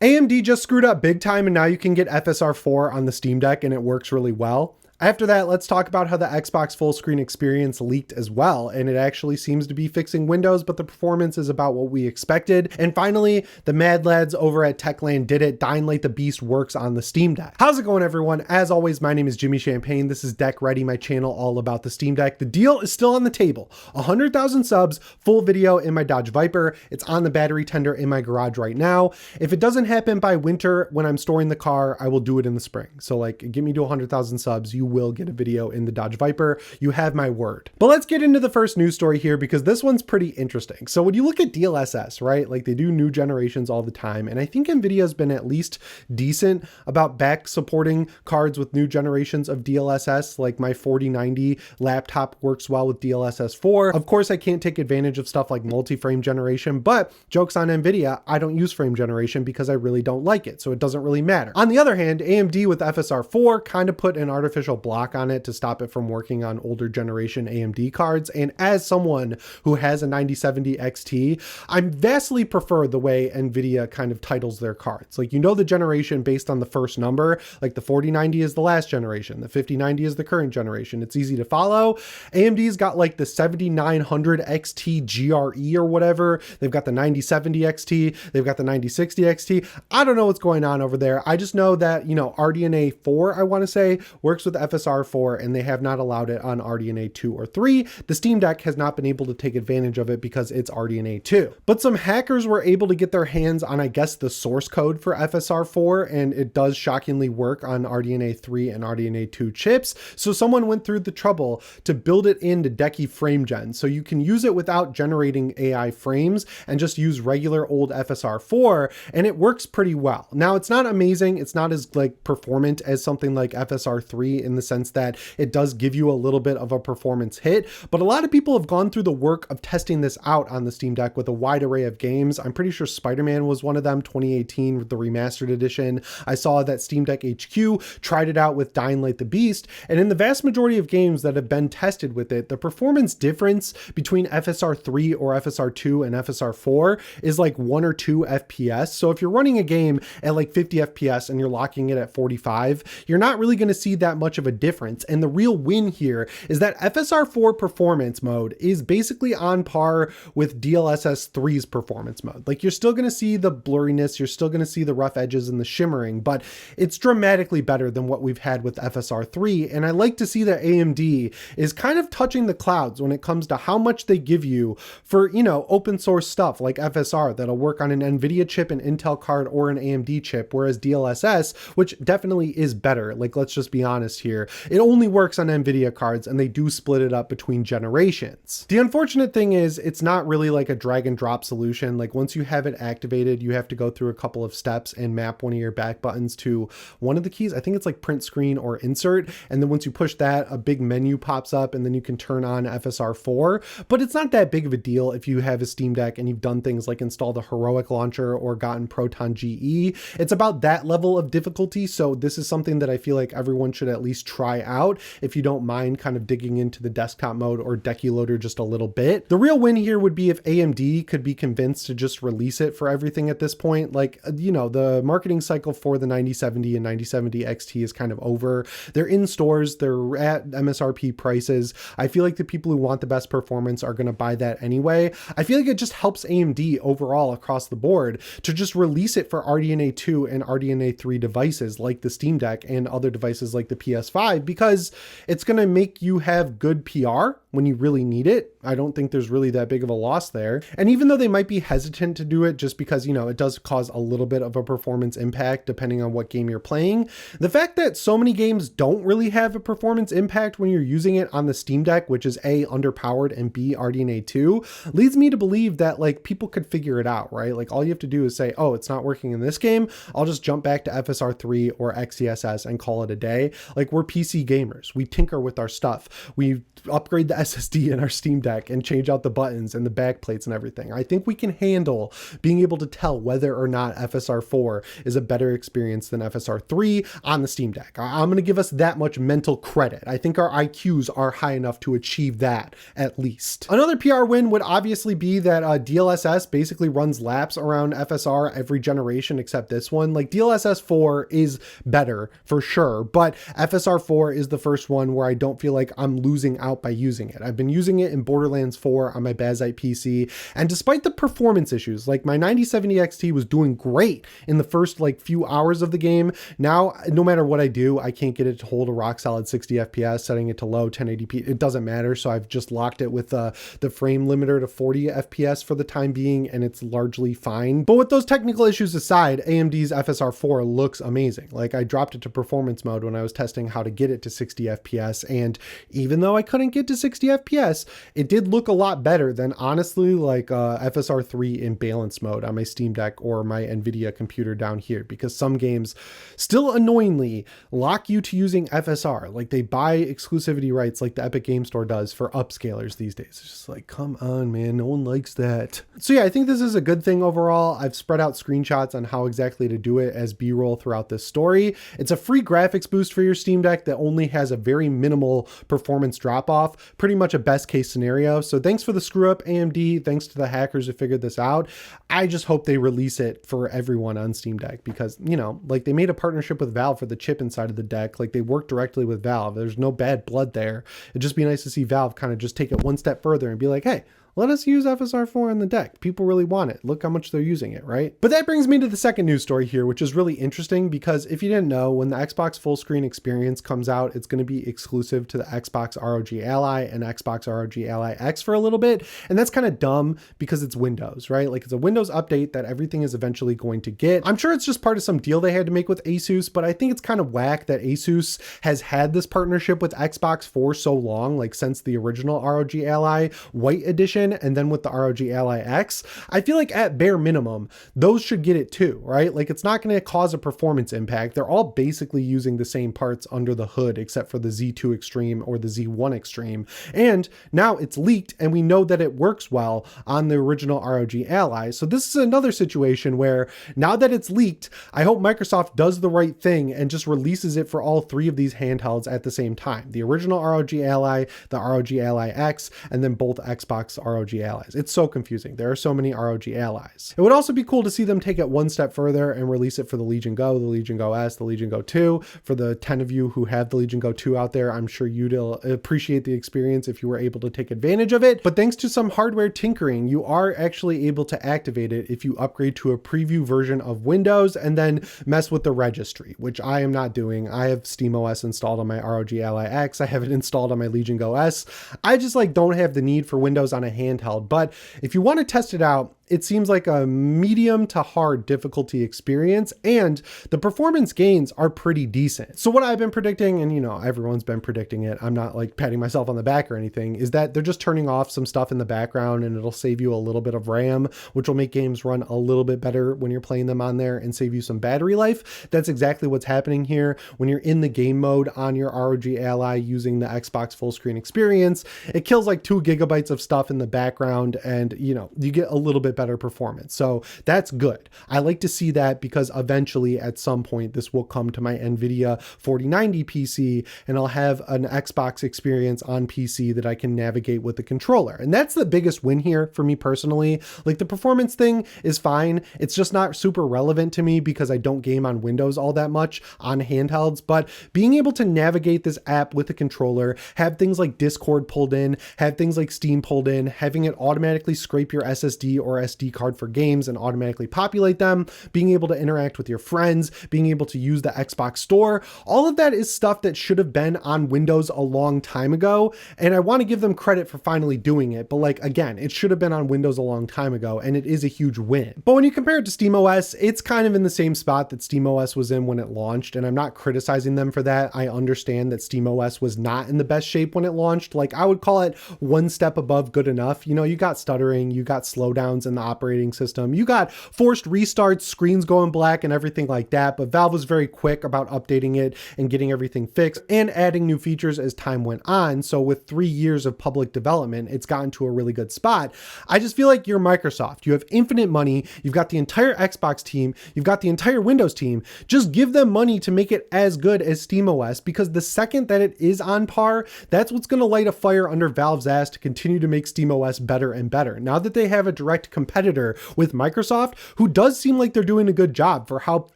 AMD just screwed up big time, and now you can get FSR 4 on the Steam Deck and it works really well. After that, let's talk about how the Xbox full screen experience leaked as well, and it actually seems to be fixing Windows, but the performance is about what we expected. And finally, the mad lads over at Techland did it. Dying Light the Beast works on the Steam Deck. How's it going, everyone? As always, my name is Jimmy Champagne. This is Deck Ready, my channel all about the Steam Deck. The deal is still on the table. 100,000 subs, full video in my Dodge Viper. It's on the battery tender in my garage right now. If it doesn't happen by winter when I'm storing the car, I will do it in the spring. So like, get me to 100,000 subs. You will get a video in the Dodge Viper. You have my word. But let's get into the first news story here, because this one's pretty interesting. So when you look at DLSS, right, like they do new generations all the time. And I think NVIDIA's been at least decent about back supporting cards with new generations of DLSS. Like my 4090 laptop works well with DLSS 4. Of course, I can't take advantage of stuff like multi-frame generation, but jokes on NVIDIA, I don't use frame generation because I really don't like it. So it doesn't really matter. On the other hand, AMD with FSR 4 kind of put an artificial block on it to stop it from working on older generation AMD cards. And as someone who has a 9070 XT, I vastly prefer the way NVIDIA kind of titles their cards. Like, you know, the generation based on the first number, like the 4090 is the last generation, the 5090 is the current generation. It's easy to follow. AMD's got like the 7900 XT GRE or whatever. They've got the 9070 XT. They've got the 9060 XT. I don't know what's going on over there. I just know that, you know, RDNA 4, I want to say, works with FSR 4, and they have not allowed it on RDNA 2 or 3. The Steam Deck has not been able to take advantage of it because it's RDNA 2. But some hackers were able to get their hands on, I guess, the source code for FSR 4, and it does shockingly work on RDNA 3 and RDNA 2 chips. So someone went through the trouble to build it into Decky Frame Gen, so you can use it without generating AI frames and just use regular old FSR 4, and it works pretty well. Now, it's not amazing. It's not as like performant as something like FSR 3 in the sense that it does give you a little bit of a performance hit, but a lot of people have gone through the work of testing this out on the Steam Deck with a wide array of games. I'm pretty sure Spider-Man was one of them, 2018 with the remastered edition. I saw that Steam Deck HQ tried it out with Dying Light the Beast, and in the vast majority of games that have been tested with it, the performance difference between FSR 3 or FSR 2 and FSR 4 is like 1 or 2 FPS. So if you're running a game at like 50 FPS and you're locking it at 45, you're not really going to see that much of a difference. And the real win here is that FSR 4 performance mode is basically on par with DLSS 3's performance mode. Like, you're still going to see the blurriness, you're still going to see the rough edges and the shimmering, but it's dramatically better than what we've had with FSR 3. And I like to see that AMD is kind of touching the clouds when it comes to how much they give you for, you know, open source stuff like FSR that'll work on an NVIDIA chip, an Intel card, or an AMD chip, whereas DLSS, which definitely is better, like, let's just be honest here, it only works on NVIDIA cards, and they do split it up between generations. The unfortunate thing is it's not really like a drag and drop solution. Like, once you have it activated, you have to go through a couple of steps and map one of your back buttons to one of the keys. I think it's like print screen or insert. And then once you push that, a big menu pops up and then you can turn on FSR 4. But it's not that big of a deal if you have a Steam Deck and you've done things like install the Heroic launcher or gotten Proton GE. It's about that level of difficulty. So this is something that I feel like everyone should at least try out if you don't mind kind of digging into the desktop mode or Decky Loader just a little bit. The real win here would be if AMD could be convinced to just release it for everything at this point. Like, you know, the marketing cycle for the 9070 and 9070 XT is kind of over. They're in stores, they're at MSRP prices. I feel like the people who want the best performance are going to buy that anyway. I feel like it just helps AMD overall across the board to just release it for RDNA 2 and RDNA 3 devices like the Steam Deck and other devices like the PS5, because it's going to make you have good PR when you really need it. I don't think there's really that big of a loss there. And even though they might be hesitant to do it just because, you know, it does cause a little bit of a performance impact depending on what game you're playing, the fact that so many games don't really have a performance impact when you're using it on the Steam Deck, which is A, underpowered, and B, RDNA 2, leads me to believe that like people could figure it out, right? Like, all you have to do is say, oh, it's not working in this game, I'll just jump back to FSR 3 or XeSS and call it a day. Like, we're PC gamers. We tinker with our stuff. We upgrade the SSD in our Steam Deck and change out the buttons and the back plates and everything. I think we can handle being able to tell whether or not FSR 4 is a better experience than FSR 3 on the Steam Deck. I'm going to give us that much mental credit. I think our IQs are high enough to achieve that at least. Another PR win would obviously be that DLSS basically runs laps around FSR every generation except this one. Like DLSS 4 is better for sure, but FSR 4 is the first one where I don't feel like I'm losing out by using it. I've been using it in Borderlands 4 on my Bazite PC, and despite the performance issues, like my 9070 XT was doing great in the first like few hours of the game. Now, no matter what I do, I can't get it to hold a rock solid 60 FPS, setting it to low 1080p. It doesn't matter. So I've just locked it with the frame limiter to 40 FPS for the time being, and it's largely fine. But with those technical issues aside, AMD's FSR 4 looks amazing. Like I dropped it to performance mode when I was testing how to get it to 60 FPS. And even though I couldn't get to 60 FPS, it did look a lot better than honestly like FSR 3 in balance mode on my Steam Deck or my NVIDIA computer down here, because some games still annoyingly lock you to using FSR. Like they buy exclusivity rights like the Epic Game Store does for upscalers these days. It's just like, come on, man, no one likes that. So yeah, I think this is a good thing overall. I've spread out screenshots on how exactly to do it as B-roll throughout this story. It's a free graphics boost for your Steam Deck that only has a very minimal performance drop-off, pretty much a best case scenario. So thanks for the screw up, AMD. Thanks to the hackers who figured this out. I just hope they release it for everyone on Steam Deck because, you know, like they made a partnership with Valve for the chip inside of the deck. Like they work directly with Valve. There's no bad blood there. It'd just be nice to see Valve kind of just take it one step further and be like, hey, let us use FSR 4 on the deck. People really want it. Look how much they're using it, right? But that brings me to the second news story here, which is really interesting because if you didn't know, when the Xbox Fullscreen experience comes out, it's going to be exclusive to the Xbox ROG Ally and Xbox ROG Ally X for a little bit. And that's kind of dumb because it's Windows, right? Like it's a Windows update that everything is eventually going to get. I'm sure it's just part of some deal they had to make with Asus, but I think it's kind of whack that Asus has had this partnership with Xbox for so long, like since the original ROG Ally White Edition, and then with the ROG Ally X. I feel like at bare minimum, those should get it too, right? Like it's not going to cause a performance impact. They're all basically using the same parts under the hood, except for the Z2 Extreme or the Z1 Extreme. And now it's leaked and we know that it works well on the original ROG Ally. So this is another situation where now that it's leaked, I hope Microsoft does the right thing and just releases it for all three of these handhelds at the same time. The original ROG Ally, the ROG Ally X, and then both Xbox ROG Allies. It's so confusing. There are so many ROG Allies. It would also be cool to see them take it one step further and release it for the Legion Go, the Legion Go S, the Legion Go 2. For the 10 of you who have the Legion Go 2 out there, I'm sure you'd appreciate the experience if you were able to take advantage of it. But thanks to some hardware tinkering, you are actually able to activate it if you upgrade to a preview version of Windows and then mess with the registry, which I am not doing. I have SteamOS installed on my ROG Ally X. I have it installed on my Legion Go S. I just like don't have the need for Windows on a handheld, but if you want to test it out, it seems like a medium to hard difficulty experience, and the performance gains are pretty decent. So what I've been predicting, and you know, everyone's been predicting it, I'm not like patting myself on the back or anything, is that they're just turning off some stuff in the background and it'll save you a little bit of RAM, which will make games run a little bit better when you're playing them on there and save you some battery life. That's exactly what's happening here. When you're in the game mode on your ROG Ally using the Xbox Fullscreen experience, it kills like 2 gigabytes of stuff in the background, and you know, you get a little bit better performance. So that's good. I like to see that because eventually at some point this will come to my NVIDIA 4090 PC and I'll have an Xbox experience on PC that I can navigate with the controller. And that's the biggest win here for me personally. Like the performance thing is fine. It's just not super relevant to me because I don't game on Windows all that much on handhelds, but being able to navigate this app with the controller, have things like Discord pulled in, have things like Steam pulled in, having it automatically scrape your SSD or SD card for games and automatically populate them, being able to interact with your friends, being able to use the Xbox Store. All of that is stuff that should have been on Windows a long time ago. And I want to give them credit for finally doing it. But like, again, it should have been on Windows a long time ago, and it is a huge win. But when you compare it to SteamOS, it's kind of in the same spot that SteamOS was in when it launched. And I'm not criticizing them for that. I understand that SteamOS was not in the best shape when it launched. Like I would call it one step above good enough. enough. You know, you got stuttering, you got slowdowns in the operating system, you got forced restarts, screens going black and everything like that. But Valve was very quick about updating it and getting everything fixed and adding new features as time went on. So with 3 years of public development, it's gotten to a really good spot. I just feel like you're Microsoft. You have infinite money. You've got the entire Xbox team. You've got the entire Windows team. Just give them money to make it as good as SteamOS, because the second that it is on par, that's what's going to light a fire under Valve's ass to continue to make SteamOS better and better. Now that they have a direct competitor with Microsoft, who does seem like they're doing a good job for how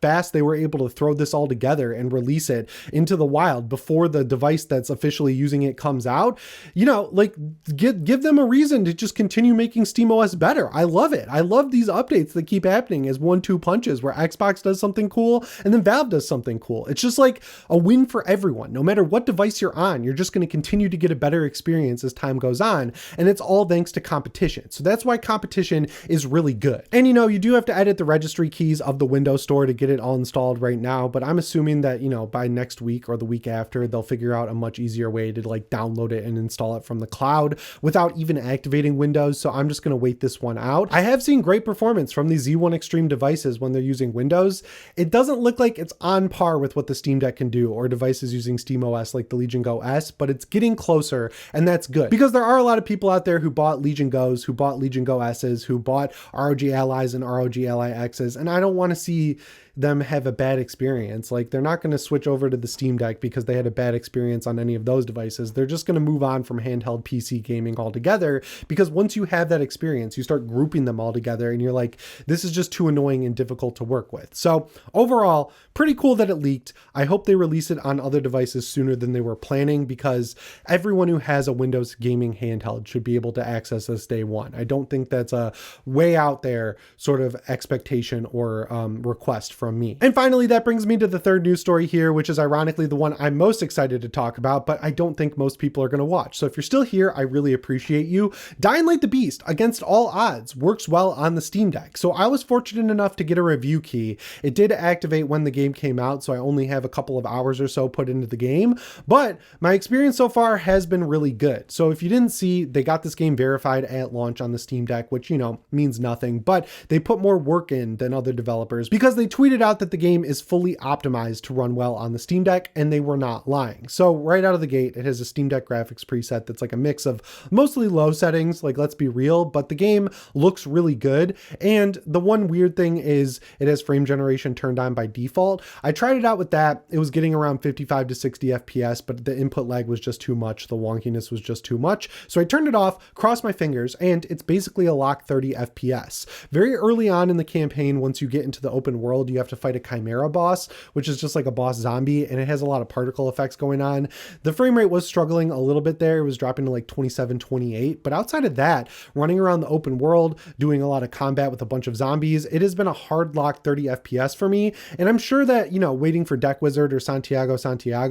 fast they were able to throw this all together and release it into the wild before the device that's officially using it comes out, you know, like give them a reason to just continue making SteamOS better. I love it. I love these updates that keep happening as 1-2 punches where Xbox does something cool and then Valve does something cool. It's just like a win for everyone. No matter what device you're on, you're just going to continue to get a better experience as time goes on. And it's all thanks to competition. So that's why competition is really good. And you know, you do have to edit the registry keys of the Windows Store to get it all installed right now, but I'm assuming that, you know, by next week or the week after, they'll figure out a much easier way to like download it and install it from the cloud without even activating Windows. So I'm just going to wait this one out. I have seen great performance from these Z1 Extreme devices when they're using Windows. It doesn't look like it's on par with what the Steam Deck can do or devices using SteamOS like the Legion Go S, but it's getting closer, and that's good because there are a lot of people out there who bought Legion Go's, who bought Legion Go S's, who bought ROG Allies and ROG Ally X's, and I don't want to see them have a bad experience. Like, they're not going to switch over to the Steam Deck because they had a bad experience on any of those devices. They're just going to move on from handheld PC gaming altogether, because once you have that experience, you start grouping them all together and you're like, this is just too annoying and difficult to work with. So overall, pretty cool that it leaked. I hope they release it on other devices sooner than they were planning, because everyone who has a Windows gaming handheld should be able to access this day one. I don't think that's a way out there sort of expectation or request from me. And finally, that brings me to the third news story here, which is ironically the one I'm most excited to talk about, but I don't think most people are going to watch. So if you're still here, I really appreciate you. Dying Light the Beast, against all odds, works well on the Steam Deck. So I was fortunate enough to get a review key. It did activate when the game came out, so I only have a couple of hours or so put into the game, but my experience so far has been really good. So if you didn't see, they got this game verified at launch on the Steam Deck, which, you know, means nothing, but they put more work in than other developers because they tweeted out that the game is fully optimized to run well on the Steam Deck, and they were not lying. So right out of the gate, it has a Steam Deck graphics preset that's like a mix of mostly low settings, like, let's be real, but the game looks really good. And the one weird thing is it has frame generation turned on by default. I tried it out with that. It was getting around 55 to 60 FPS, but the input lag was just too much. The wonkiness was just too much. So I turned it off, crossed my fingers, and it's basically a lock 30 FPS. Very early on in the campaign, once you get into the open world, you have to fight a Chimera boss, which is just like a boss zombie, and it has a lot of particle effects going on. The frame rate was struggling a little bit there. It was dropping to like 27, 28. But outside of that, running around the open world, doing a lot of combat with a bunch of zombies, it has been a hard lock 30 FPS for me. And I'm sure that, you know, waiting for Deck Wizard or Santiago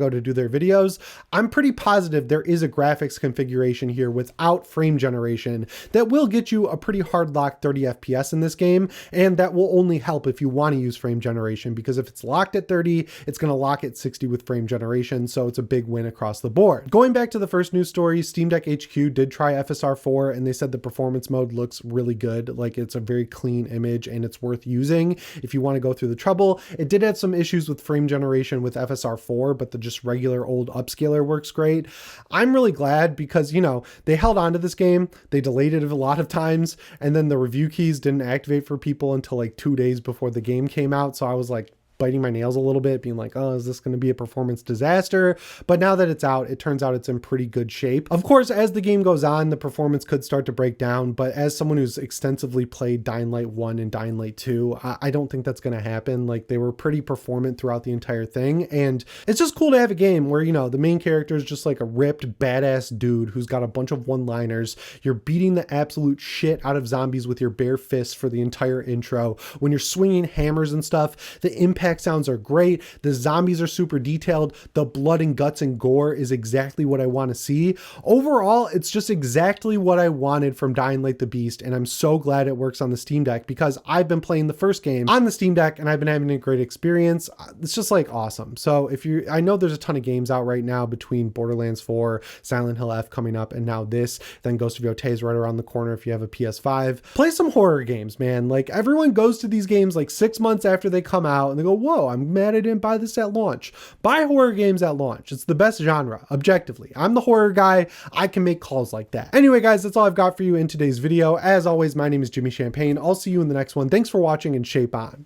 to do their videos, I'm pretty positive there is a graphics configuration here without frame generation that will get you a pretty hard lock 30 FPS in this game. And that will only help if you want to use frame generation, because if it's locked at 30, it's going to lock at 60 with frame generation. So it's a big win across the board. Going back to the first news story, Steam Deck HQ did try FSR 4, and they said the performance mode looks really good. Like, it's a very clean image and it's worth using if you want to go through the trouble. It did have some issues with frame generation with FSR 4, but the just regular old upscaler works great. I'm really glad because, you know, they held on to this game. They delayed it a lot of times, and then the review keys didn't activate for people until like 2 days before the game came out. So I was like biting my nails a little bit, being like, oh, is this going to be a performance disaster? But now that it's out, it turns out it's in pretty good shape. Of course, as the game goes on, the performance could start to break down, but as someone who's extensively played Dying Light 1 and Dying Light 2, I don't think that's going to happen. Like, they were pretty performant throughout the entire thing, and it's just cool to have a game where, you know, the main character is just like a ripped, badass dude who's got a bunch of one-liners. You're beating the absolute shit out of zombies with your bare fists for the entire intro. When you're swinging hammers and stuff, the impact impact sounds are great. The zombies are super detailed. The blood and guts and gore is exactly what I want to see. Overall, it's just exactly what I wanted from Dying Light the Beast, and I'm so glad it works on the Steam Deck because I've been playing the first game on the Steam Deck and I've been having a great experience. It's just like awesome. So I know there's a ton of games out right now between Borderlands 4, Silent Hill F coming up, and now this, then Ghost of Yotei is right around the corner if you have a PS5. Play some horror games, man. Like, everyone goes to these games like 6 months after they come out and they go, whoa, I'm mad I didn't buy this at launch. Buy horror games at launch. It's the best genre, objectively. I'm the horror guy. I can make calls like that. Anyway, guys, that's all I've got for you in today's video. As always, my name is Jimmy Champagne. I'll see you in the next one. Thanks for watching and shape on.